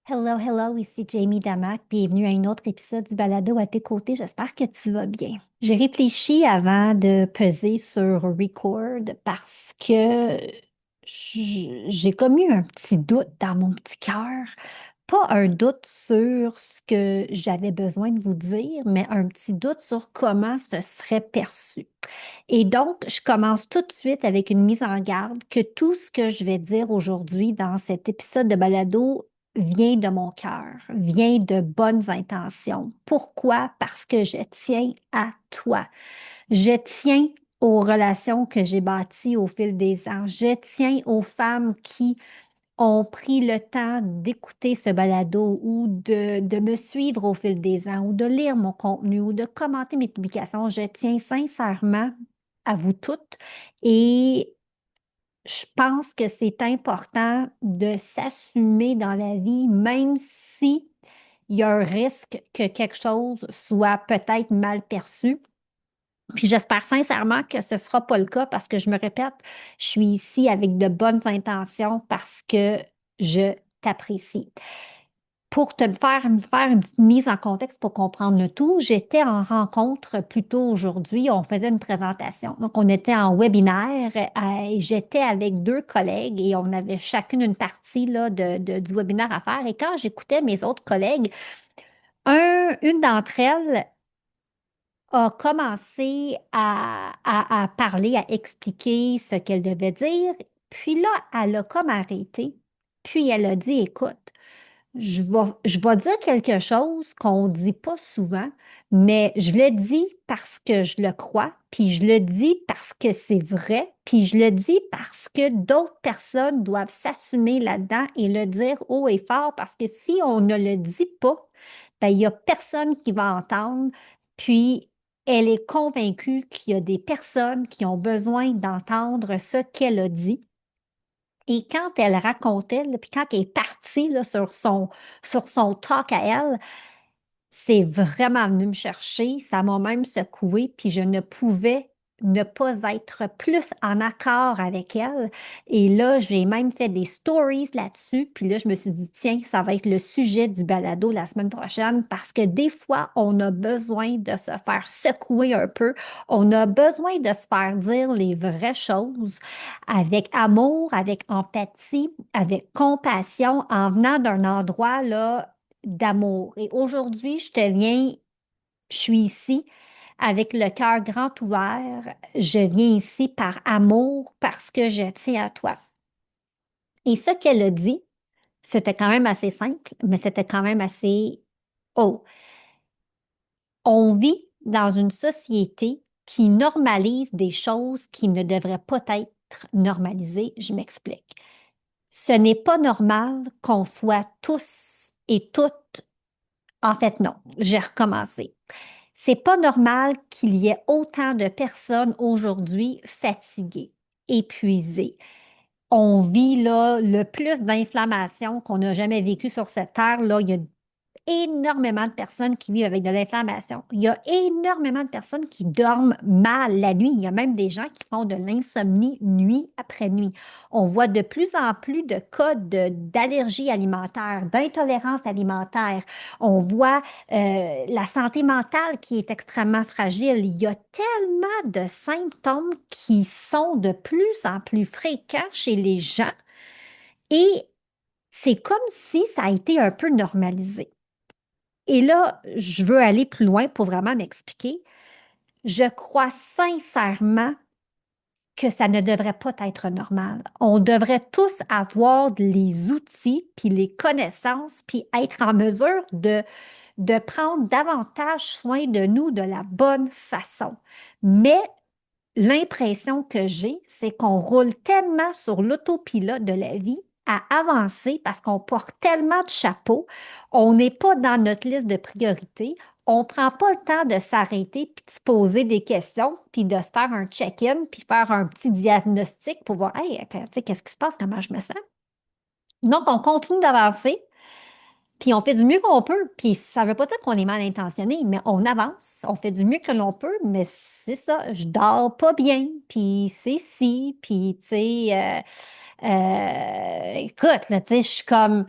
Hello, hello, ici Jamie Damac. Bienvenue à un autre épisode du Balado à tes côtés. J'espère que tu vas bien. J'ai réfléchi avant de peser sur record parce que j'ai comme eu un petit doute dans mon petit cœur. Pas un doute sur ce que j'avais besoin de vous dire, mais un petit doute sur comment ce serait perçu. Et donc, je commence tout de suite avec une mise en garde que tout ce que je vais dire aujourd'hui dans cet épisode de balado vient de mon cœur, vient de bonnes intentions. Pourquoi? Parce que je tiens à toi. Je tiens aux relations que j'ai bâties au fil des ans. Je tiens aux femmes qui ont pris le temps d'écouter ce balado ou de me suivre au fil des ans ou de lire mon contenu ou de commenter mes publications. Je tiens sincèrement à vous toutes et je pense que c'est important de s'assumer dans la vie, même si il y a un risque que quelque chose soit peut-être mal perçu. Puis j'espère sincèrement que ce ne sera pas le cas parce que je me répète, je suis ici avec de bonnes intentions parce que je t'apprécie. Pour me faire une petite mise en contexte pour comprendre le tout, j'étais en rencontre plus tôt aujourd'hui. On faisait une présentation. Donc, on était en webinaire et j'étais avec deux collègues et on avait chacune une partie là, du webinaire à faire. Et quand j'écoutais mes autres collègues, une d'entre elles a commencé à parler, à expliquer ce qu'elle devait dire. Puis là, elle a comme arrêté. Puis elle a dit, écoute, je vais dire quelque chose qu'on ne dit pas souvent, mais je le dis parce que je le crois, puis je le dis parce que c'est vrai, puis je le dis parce que d'autres personnes doivent s'assumer là-dedans et le dire haut et fort, parce que si on ne le dit pas, ben, il n'y a personne qui va entendre. Puis, elle est convaincue qu'il y a des personnes qui ont besoin d'entendre ce qu'elle a dit. Et quand elle racontait, là, puis quand elle est partie là, sur son talk à elle, c'est vraiment venu me chercher, ça m'a même secouée, puis je ne pouvais ne pas être plus en accord avec elle. Et là, j'ai même fait des stories là-dessus, puis là, je me suis dit, tiens, ça va être le sujet du balado la semaine prochaine, parce que des fois, on a besoin de se faire secouer un peu, on a besoin de se faire dire les vraies choses avec amour, avec empathie, avec compassion, en venant d'un endroit là d'amour. Et aujourd'hui, je suis ici avec le cœur grand ouvert. Je viens ici par amour parce que je tiens à toi. Et ce qu'elle a dit, c'était quand même assez simple, mais c'était quand même assez haut. On vit dans une société qui normalise des choses qui ne devraient pas être normalisées. Je m'explique. Ce n'est pas normal qu'on soit tous et toutes. En fait, non, j'ai recommencé. C'est pas normal qu'il y ait autant de personnes aujourd'hui fatiguées, épuisées. On vit là le plus d'inflammation qu'on n'a jamais vécu sur cette terre. Là, il y a énormément de personnes qui vivent avec de l'inflammation. Il y a énormément de personnes qui dorment mal la nuit. Il y a même des gens qui font de l'insomnie nuit après nuit. On voit de plus en plus de cas d'allergie alimentaire, d'intolérance alimentaire. On voit la santé mentale qui est extrêmement fragile. Il y a tellement de symptômes qui sont de plus en plus fréquents chez les gens et c'est comme si ça a été un peu normalisé. Et là, je veux aller plus loin pour vraiment m'expliquer. Je crois sincèrement que ça ne devrait pas être normal. On devrait tous avoir les outils, puis les connaissances, puis être en mesure de prendre davantage soin de nous de la bonne façon. Mais l'impression que j'ai, c'est qu'on roule tellement sur l'autopilote de la vie à avancer parce qu'on porte tellement de chapeaux, on n'est pas dans notre liste de priorités, on ne prend pas le temps de s'arrêter puis de se poser des questions, puis de se faire un check-in, puis faire un petit diagnostic pour voir, hey, tu sais, qu'est-ce qui se passe, comment je me sens. Donc, on continue d'avancer, puis on fait du mieux qu'on peut. Puis ça ne veut pas dire qu'on est mal intentionné, mais on avance, on fait du mieux que l'on peut, mais c'est ça, je dors pas bien, puis c'est si, puis tu sais, écoute, là, tu sais, je suis comme,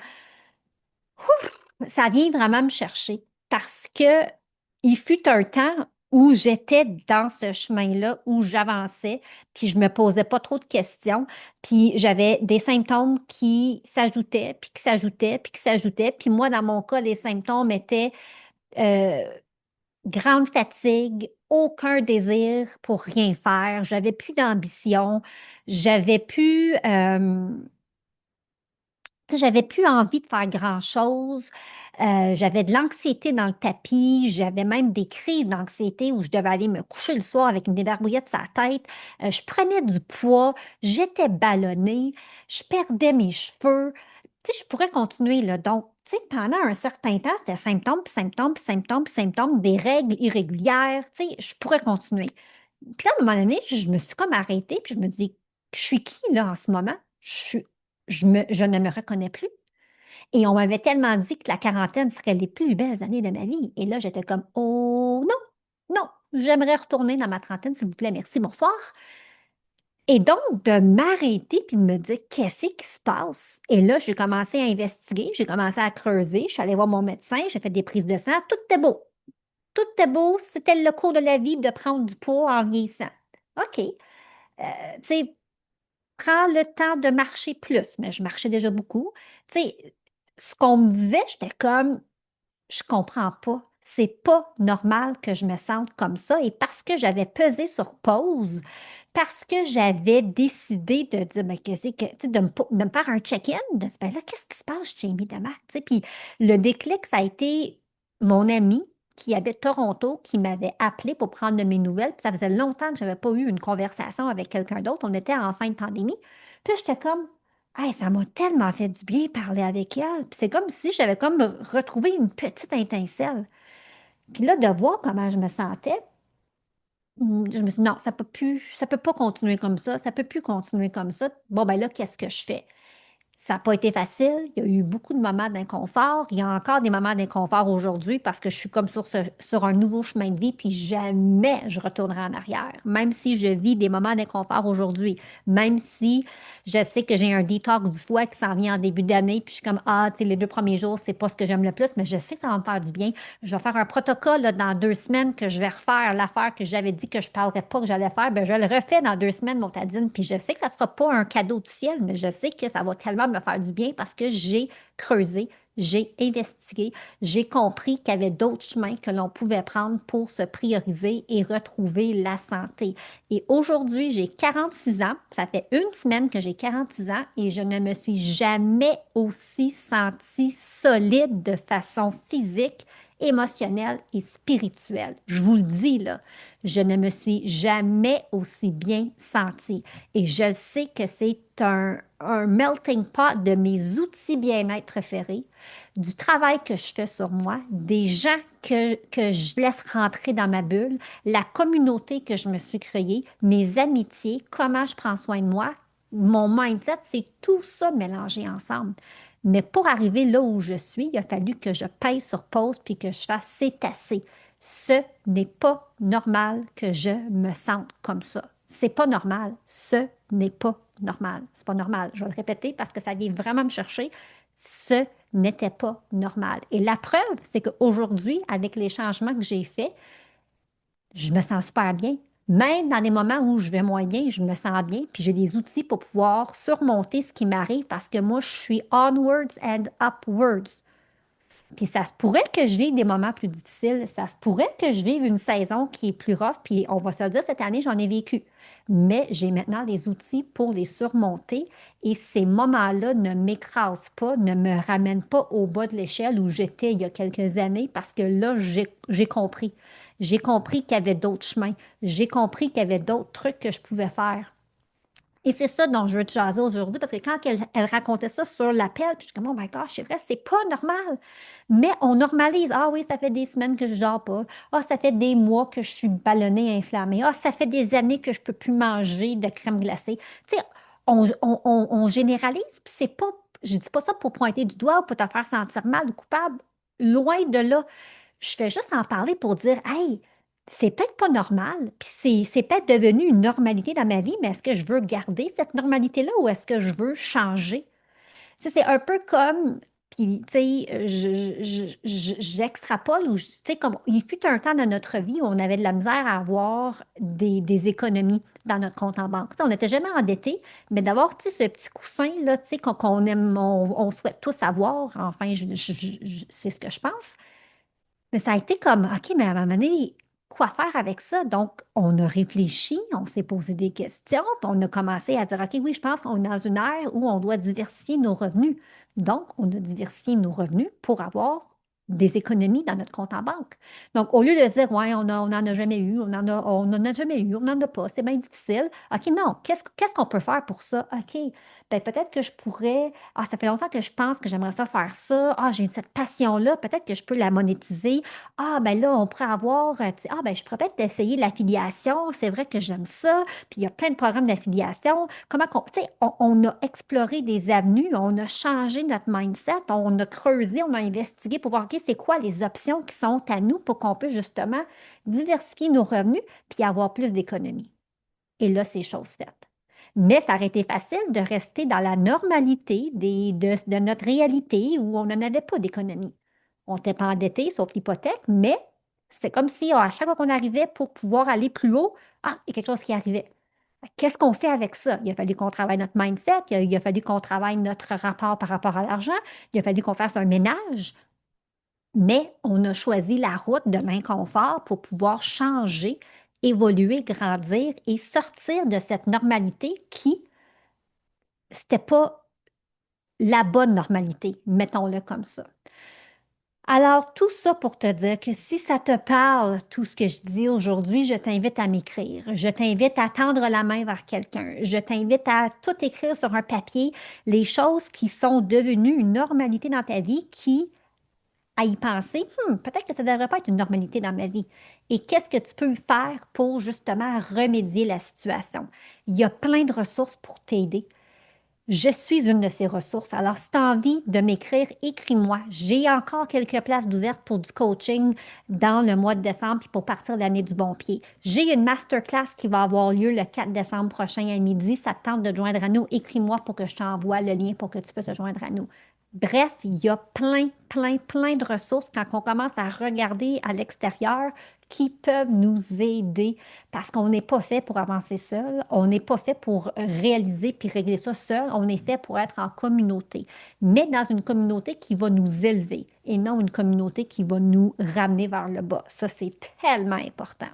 Ça vient vraiment me chercher parce que il fut un temps où j'étais dans ce chemin-là, où j'avançais, puis je me posais pas trop de questions, puis j'avais des symptômes qui s'ajoutaient, puis qui s'ajoutaient, puis qui s'ajoutaient. Puis moi, dans mon cas, les symptômes étaient euh, grande fatigue, aucun désir pour rien faire, j'avais plus d'ambition, j'avais plus, tu sais, j'avais plus envie de faire grand-chose. J'avais de l'anxiété dans le tapis. J'avais même des crises d'anxiété où je devais aller me coucher le soir avec une débarbouillette sur la tête. Je prenais du poids. J'étais ballonnée. Je perdais mes cheveux. Tu sais, je pourrais continuer, là. Donc, tu sais, pendant un certain temps, c'était symptômes, puis symptômes, puis symptômes, puis symptômes, des règles irrégulières. Tu sais, je pourrais continuer. Puis là, à un moment donné, je me suis comme arrêtée, puis je me dis, je suis qui, là, en ce moment? Je ne me reconnais plus. Et on m'avait tellement dit que la quarantaine serait les plus belles années de ma vie. Et là, j'étais comme, oh non, non, j'aimerais retourner dans ma trentaine, s'il vous plaît, merci, bonsoir. Et donc, de m'arrêter puis de me dire, qu'est-ce qui se passe? Et là, j'ai commencé à investiguer, j'ai commencé à creuser, je suis allée voir mon médecin, j'ai fait des prises de sang, tout était beau. Tout était beau, c'était le cours de la vie de prendre du poids en vieillissant. OK. Tu sais, prends le temps de marcher plus, mais je marchais déjà beaucoup. Tu sais, ce qu'on me disait, j'étais comme, je comprends pas. C'est pas normal que je me sente comme ça. Et parce que j'avais pesé sur pause, parce que j'avais décidé de dire, ben, qu'est-ce que, tu sais, de me faire un check-in, de se dire, ben là, qu'est-ce qui se passe chez Jamie Demac? Tu sais, puis le déclic, ça a été mon ami qui habite Toronto, qui m'avait appelé pour prendre de mes nouvelles. Puis ça faisait longtemps que je n'avais pas eu une conversation avec quelqu'un d'autre. On était en fin de pandémie. Puis j'étais comme, hey, ça m'a tellement fait du bien parler avec elle. Puis c'est comme si j'avais comme retrouvé une petite étincelle. Puis là, de voir comment je me sentais, je me suis dit, non, ça peut pas continuer comme ça peut plus continuer comme ça. Bon, ben là, qu'est-ce que je fais? Ça n'a pas été facile. Il y a eu beaucoup de moments d'inconfort. Il y a encore des moments d'inconfort aujourd'hui parce que je suis comme sur un nouveau chemin de vie, puis jamais je retournerai en arrière. Même si je vis des moments d'inconfort aujourd'hui, même si je sais que j'ai un détox du foie qui s'en vient en début d'année, puis je suis comme, ah, tu sais, les 2 premiers jours, c'est pas ce que j'aime le plus, mais je sais que ça va me faire du bien. Je vais faire un protocole là, dans 2 semaines que je vais refaire l'affaire que j'avais dit que je ne parlerais pas que j'allais faire. Ben, je le refais dans 2 semaines, mon Tadine. Puis je sais que ça ne sera pas un cadeau du ciel, mais je sais que ça va tellement me faire du bien parce que j'ai creusé, j'ai investigué, j'ai compris qu'il y avait d'autres chemins que l'on pouvait prendre pour se prioriser et retrouver la santé. Et aujourd'hui, j'ai 46 ans. Ça fait une semaine que j'ai 46 ans et je ne me suis jamais aussi sentie solide de façon physique, émotionnelle et spirituelle. Je vous le dis là, je ne me suis jamais aussi bien sentie. Et je sais que c'est un melting pot de mes outils bien-être préférés, du travail que je fais sur moi, des gens que je laisse rentrer dans ma bulle, la communauté que je me suis créée, mes amitiés, comment je prends soin de moi, mon mindset, c'est tout ça mélangé ensemble. Mais pour arriver là où je suis, il a fallu que je paye sur pause puis que je fasse c'est assez. Ce n'est pas normal que je me sente comme ça. C'est pas normal. Ce n'est pas normal. C'est pas normal. Je vais le répéter parce que ça vient vraiment me chercher. Ce n'était pas normal. Et la preuve, c'est qu'aujourd'hui, avec les changements que j'ai faits, je me sens super bien. Même dans des moments où je vais moins bien, je me sens bien, puis j'ai des outils pour pouvoir surmonter ce qui m'arrive parce que moi, je suis onwards and upwards. Puis ça se pourrait que je vive des moments plus difficiles, ça se pourrait que je vive une saison qui est plus rough, puis on va se le dire, cette année, j'en ai vécu. Mais j'ai maintenant des outils pour les surmonter et ces moments-là ne m'écrasent pas, ne me ramènent pas au bas de l'échelle où j'étais il y a quelques années parce que là, j'ai compris. J'ai compris qu'il y avait d'autres chemins. J'ai compris qu'il y avait d'autres trucs que je pouvais faire. Et c'est ça dont je veux te jaser aujourd'hui, parce que quand elle racontait ça sur l'appel, puis je suis comme, oh my gosh, c'est vrai, c'est pas normal. Mais on normalise. Ah oui, ça fait des semaines que je dors pas. Ah, ça fait des mois que je suis ballonnée, inflammée. Ah, ça fait des années que je peux plus manger de crème glacée. Tu sais, on généralise, puis c'est pas, je dis pas ça pour pointer du doigt ou pour te faire sentir mal ou coupable. Loin de là. Je fais juste en parler pour dire, hey, c'est peut-être pas normal, puis c'est peut-être devenu une normalité dans ma vie, mais est-ce que je veux garder cette normalité-là ou est-ce que je veux changer? Tu sais, c'est un peu comme, Puis, tu sais, j'extrapole ou, tu sais, comme il fut un temps dans notre vie où on avait de la misère à avoir des économies dans notre compte en banque. Tu sais, on n'était jamais endetté, mais d'avoir, tu sais, ce petit coussin, là, tu sais, qu'on aime, on souhaite tous avoir, enfin, c'est ce que je pense. Mais ça a été comme, OK, mais à un moment donné, quoi faire avec ça? Donc, on a réfléchi, on s'est posé des questions, puis on a commencé à dire, OK, oui, je pense qu'on est dans une ère où on doit diversifier nos revenus. Donc, on a diversifié nos revenus pour avoir des économies dans notre compte en banque. Donc, au lieu de dire, ouais, on n'en a jamais eu, on en a jamais eu, on n'en a pas, c'est bien difficile. OK, non, qu'est-ce qu'on peut faire pour ça? OK, ben peut-être que je pourrais, ça fait longtemps que je pense que j'aimerais ça faire ça. J'ai cette passion-là, peut-être que je peux la monétiser. Ben là, on pourrait avoir, tu sais, ben je pourrais peut-être essayer l'affiliation. C'est vrai que j'aime ça. Puis il y a plein de programmes d'affiliation. Tu sais, on a exploré des avenues, on a changé notre mindset, on a creusé, on a investigué pour voir, OK, c'est quoi les options qui sont à nous pour qu'on puisse justement diversifier nos revenus puis avoir plus d'économies. Et là, c'est chose faite. Mais ça aurait été facile de rester dans la normalité de notre réalité où on n'en avait pas d'économie. On n'était pas endetté, sauf l'hypothèque, mais c'est comme si à chaque fois qu'on arrivait pour pouvoir aller plus haut, il y a quelque chose qui arrivait. Qu'est-ce qu'on fait avec ça? Il a fallu qu'on travaille notre mindset, il a fallu qu'on travaille notre rapport par rapport à l'argent, il a fallu qu'on fasse un ménage, mais on a choisi la route de l'inconfort pour pouvoir changer, évoluer, grandir et sortir de cette normalité qui, c'était pas la bonne normalité, mettons-le comme ça. Alors, tout ça pour te dire que si ça te parle, tout ce que je dis aujourd'hui, je t'invite à m'écrire. Je t'invite à tendre la main vers quelqu'un. Je t'invite à tout écrire sur un papier, les choses qui sont devenues une normalité dans ta vie qui, à y penser, peut-être que ça ne devrait pas être une normalité dans ma vie. Et qu'est-ce que tu peux faire pour justement remédier la situation? Il y a plein de ressources pour t'aider. Je suis une de ces ressources. Alors, si tu as envie de m'écrire, écris-moi. J'ai encore quelques places d'ouvertes pour du coaching dans le mois de décembre puis pour partir l'année du bon pied. J'ai une masterclass qui va avoir lieu le 4 décembre prochain à midi. Ça te tente de te joindre à nous. Écris-moi pour que je t'envoie le lien pour que tu puisses te joindre à nous. Bref, il y a plein, plein, plein de ressources quand on commence à regarder à l'extérieur qui peuvent nous aider parce qu'on n'est pas fait pour avancer seul, on n'est pas fait pour réaliser puis régler ça seul, on est fait pour être en communauté, mais dans une communauté qui va nous élever et non une communauté qui va nous ramener vers le bas. Ça, c'est tellement important.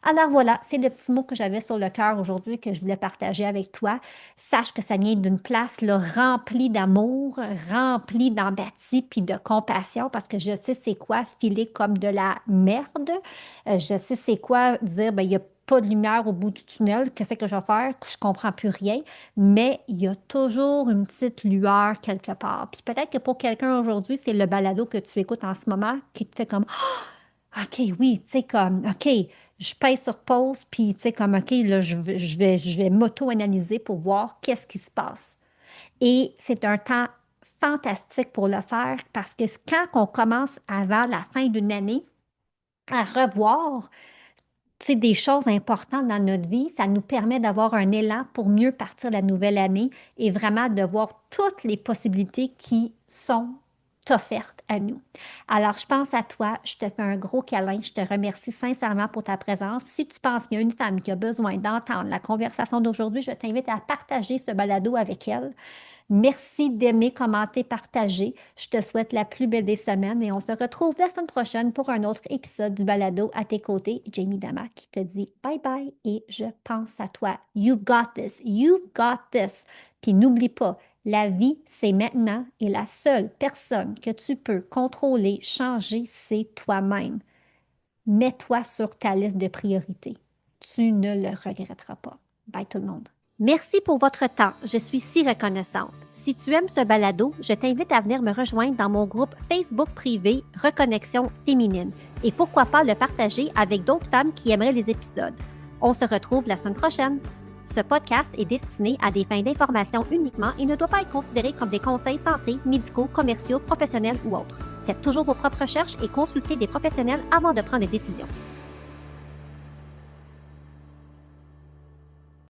Alors voilà, c'est le petit mot que j'avais sur le cœur aujourd'hui que je voulais partager avec toi. Sache que ça vient d'une place là, remplie d'amour, remplie d'empathie puis de compassion parce que je sais c'est quoi filer comme de la merde. Je sais c'est quoi dire, ben, il n'y a pas de lumière au bout du tunnel, qu'est-ce que je vais faire? Je comprends plus rien, mais il y a toujours une petite lueur quelque part. Puis peut-être que pour quelqu'un aujourd'hui, c'est le balado que tu écoutes en ce moment qui te fait comme OK, oui, tu sais, comme, OK, je pèse sur pause, puis tu sais, comme, OK, là, je vais m'auto-analyser pour voir qu'est-ce qui se passe. Et c'est un temps fantastique pour le faire parce que quand on commence avant la fin d'une année à revoir des choses importantes dans notre vie, ça nous permet d'avoir un élan pour mieux partir la nouvelle année et vraiment de voir toutes les possibilités qui sont offertes à nous. Alors, je pense à toi, je te fais un gros câlin, je te remercie sincèrement pour ta présence. Si tu penses qu'il y a une femme qui a besoin d'entendre la conversation d'aujourd'hui, je t'invite à partager ce balado avec elle. Merci d'aimer, commenter, partager. Je te souhaite la plus belle des semaines et on se retrouve la semaine prochaine pour un autre épisode du balado à tes côtés. Jamie Dama qui te dit bye bye et je pense à toi. You got this. You've got this. Puis n'oublie pas, la vie, c'est maintenant et la seule personne que tu peux contrôler, changer, c'est toi-même. Mets-toi sur ta liste de priorités. Tu ne le regretteras pas. Bye tout le monde. Merci pour votre temps. Je suis si reconnaissante. Si tu aimes ce balado, je t'invite à venir me rejoindre dans mon groupe Facebook privé Reconnexion féminine et pourquoi pas le partager avec d'autres femmes qui aimeraient les épisodes. On se retrouve la semaine prochaine. Ce podcast est destiné à des fins d'information uniquement et ne doit pas être considéré comme des conseils santé, médicaux, commerciaux, professionnels ou autres. Faites toujours vos propres recherches et consultez des professionnels avant de prendre des décisions.